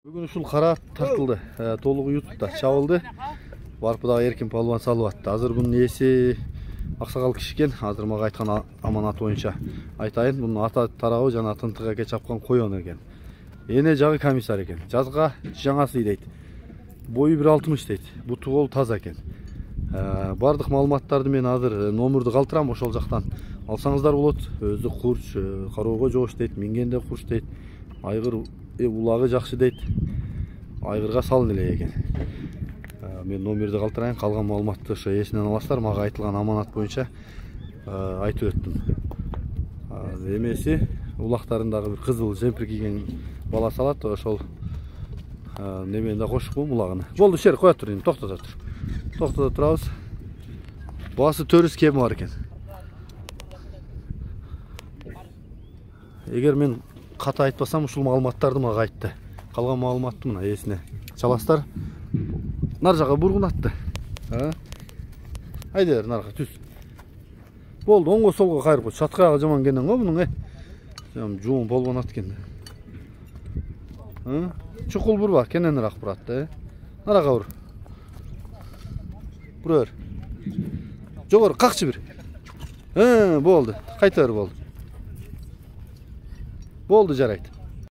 Бүгін ушул кара тартылды, толугу ютупта чабылды. Барып дагы эркин палбан салып атты. Азыр бунун ээси аксакал киши экен. Азыр мага айткан аманат боюнча айтайын, бунун ата тарабы жана Тынтык эке чапкан койон экен. Эне жагы комиссар экен. Жазга жаңасы дейт. Бою 1.60 дейт. Буту кол таза экен. Бардык маалыматтарды мен азыр номерду калтырам, ошол жактан алсаңыздар болот. Өзү курч, кароого жоош дейт, мингенде курч дейт. Айгыр улагы жакшы дейт. Айгырга салын эле экен. Мен номерди калтырайын, калган маалыматты ошо эсинен аласыздар. Мага айтылган аманат боюнча айтып өттүм. Эмеси улактарындагы бир кызыл жемпир кийген бала салат, ошол немени да кошупмун улагына. Болду, шер коя тур, токтото тур. Токтото турабыз. Басы төрүс кеми бар экен. Эгер мен ката айтпасам, ушул маалыматтарды мага айтты. Калган маалыматты мына эсине чаласыздар. Нар жака бургун атты. Айда бер нарга түз. Болду, оңго солго кайрып кой. Чаткага жаман кенен го мунун жуун болбон ат экен. Чукул бурба, кененирак бурат да. Нарага бур. Бура бер. Жогору какчы бир. Болду. Кайта бер болду. Болду, жарайт.